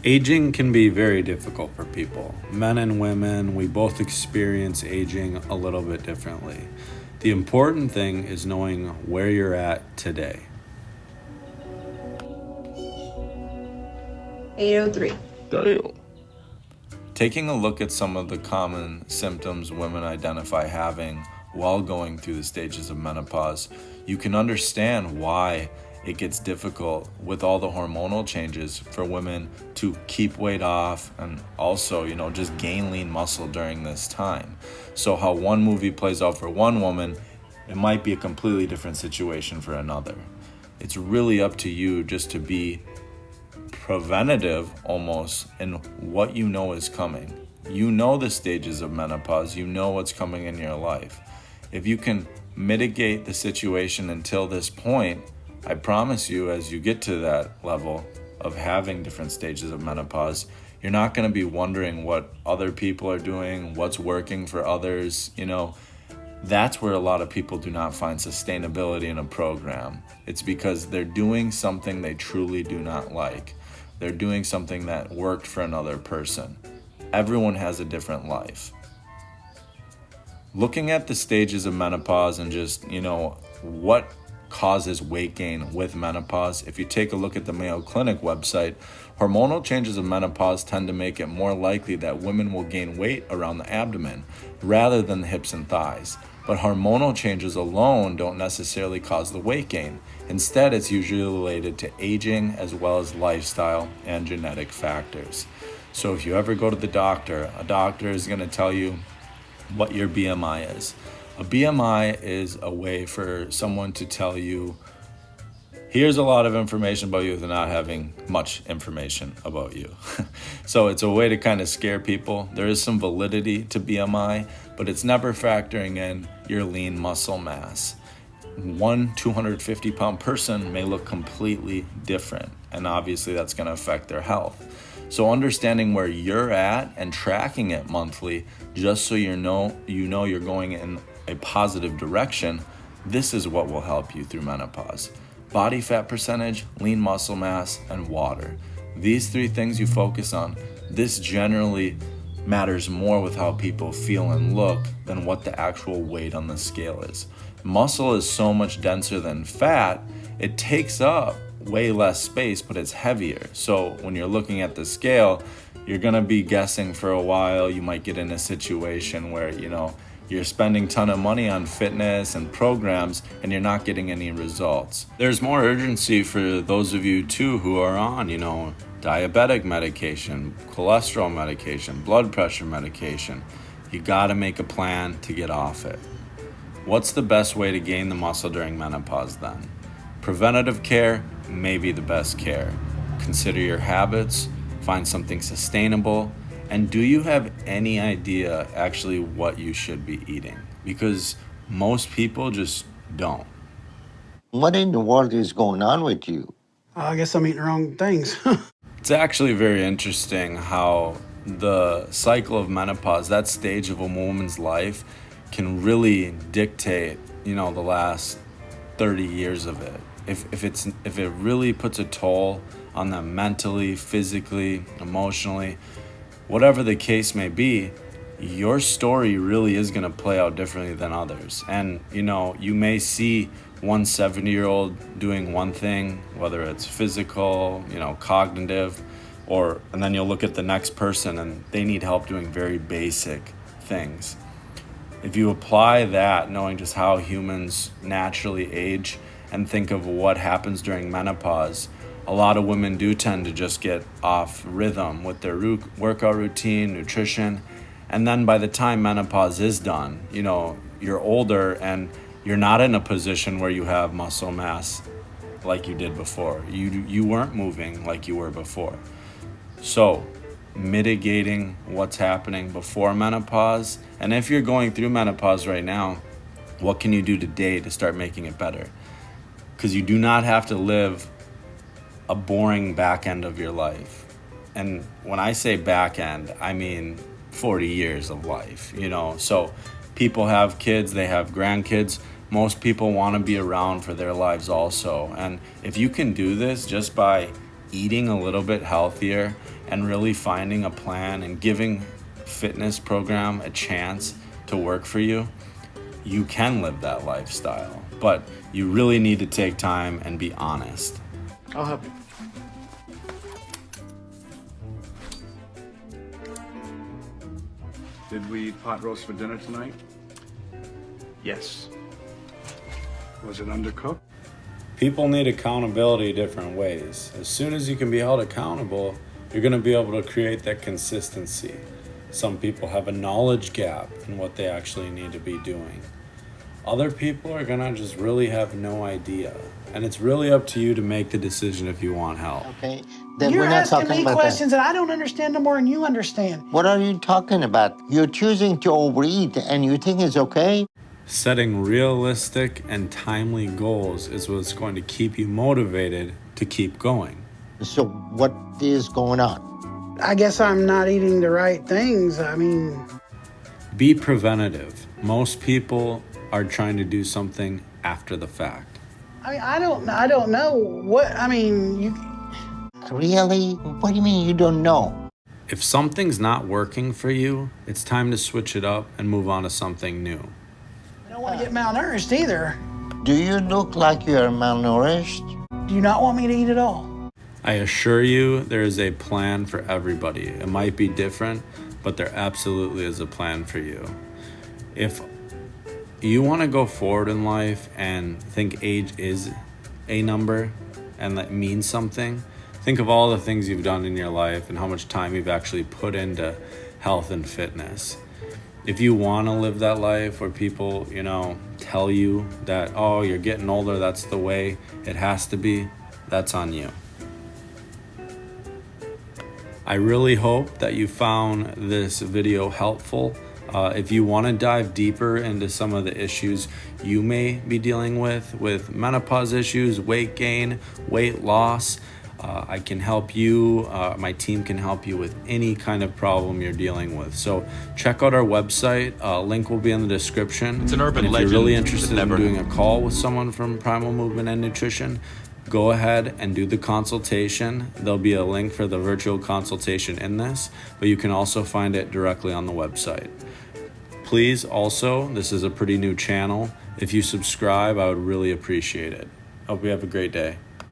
Aging can be very difficult for people. Men and women, we both experience aging a little bit differently. The important thing is knowing where you're at today. 803. Damn. Taking a look at some of the common symptoms women identify having while going through the stages of menopause, you can understand why it gets difficult with all the hormonal changes for women to keep weight off and also, just gain lean muscle during this time. So how one movie plays out for one woman, it might be a completely different situation for another. It's really up to you just to be preventative almost in what you know is coming. You know the stages of menopause, you know what's coming in your life. If you can mitigate the situation until this point, I promise you, as you get to that level of having different stages of menopause, you're not going to be wondering what other people are doing, what's working for others. That's where a lot of people do not find sustainability in a program. It's because they're doing something they truly do not like. They're doing something that worked for another person. Everyone has a different life. Looking at the stages of menopause and just, what causes weight gain with menopause. If you take a look at the Mayo Clinic website, hormonal changes of menopause tend to make it more likely that women will gain weight around the abdomen rather than the hips and thighs. But hormonal changes alone don't necessarily cause the weight gain. Instead, it's usually related to aging as well as lifestyle and genetic factors. So if you ever go to the doctor, a doctor is going to tell you what your BMI is. A BMI is a way for someone to tell you, here's a lot of information about you without not having much information about you. So it's a way to kind of scare people. There is some validity to BMI, but it's never factoring in your lean muscle mass. One 250-pound person may look completely different, and obviously that's going to affect their health. So understanding where you're at and tracking it monthly, just so you know you're going in a positive direction, this is what will help you through menopause. Body fat percentage, lean muscle mass, and water. These three things you focus on, this generally matters more with how people feel and look than what the actual weight on the scale is. Muscle is so much denser than fat, it takes up way less space, but it's heavier. So when you're looking at the scale, you're gonna be guessing for a while. You might get in a situation where, you're spending a ton of money on fitness and programs and you're not getting any results. There's more urgency for those of you too who are on, diabetic medication, cholesterol medication, blood pressure medication. You gotta make a plan to get off it. What's the best way to gain the muscle during menopause then? Preventative care may be the best care. Consider your habits, find something sustainable, and do you have any idea actually what you should be eating? Because most people just don't. What in the world is going on with you? I guess I'm eating the wrong things. It's actually very interesting how the cycle of menopause, that stage of a woman's life, can really dictate, the last 30 years of it. If it really puts a toll on them mentally, physically, emotionally, whatever the case may be, your story really is going to play out differently than others. And, you may see one 70-year-old doing one thing, whether it's physical, cognitive, and then you'll look at the next person and they need help doing very basic things. If you apply that, knowing just how humans naturally age, and think of what happens during menopause, a lot of women do tend to just get off rhythm with their workout routine, nutrition, and then by the time menopause is done, you're older and you're not in a position where you have muscle mass like you did before. You weren't moving like you were before. So mitigating what's happening before menopause, and if you're going through menopause right now, what can you do today to start making it better? Because you do not have to live a boring back end of your life. And when I say back end, I mean 40 years of life, So people have kids, they have grandkids. Most people want to be around for their lives also. And if you can do this just by eating a little bit healthier and really finding a plan and giving fitness program a chance to work for you, you can live that lifestyle. But you really need to take time and be honest. I'll help you. Did we eat pot roast for dinner tonight? Yes. Was it undercooked? People need accountability different ways. As soon as you can be held accountable, you're going to be able to create that consistency. Some people have a knowledge gap in what they actually need to be doing. Other people are going to just really have no idea. And it's really up to you to make the decision if you want help. Okay, then You're we're not asking talking me about questions and I don't understand no more than you understand. that. What are you talking about? You're choosing to overeat and you think it's okay? Setting realistic and timely goals is what's going to keep you motivated to keep going. So what is going on? I guess I'm not eating the right things. I mean, Be preventative. Most people are trying to do something after the fact. I don't know what, I mean, you, Really? What do you mean you don't know? If something's not working for you, it's time to switch it up and move on to something new. I don't want to get malnourished either. Do you look like you're malnourished? Do you not want me to eat at all? I assure you, there is a plan for everybody. It might be different, but there absolutely is a plan for you. If you want to go forward in life and think age is a number and that means something, think of all the things you've done in your life and how much time you've actually put into health and fitness. If you want to live that life where people, tell you that, oh, you're getting older, that's the way it has to be, that's on you. I really hope that you found this video helpful. If you want to dive deeper into some of the issues you may be dealing with menopause issues, weight gain, weight loss, I can help you. My team can help you with any kind of problem you're dealing with. So check out our website. Link will be in the description. It's an urban and if legend you're really that interested in never- doing a call with someone from Primal Movement and Nutrition, go ahead and do the consultation. There'll be a link for the virtual consultation in this, but you can also find it directly on the website. Please also, this is a pretty new channel. If you subscribe, I would really appreciate it. Hope you have a great day.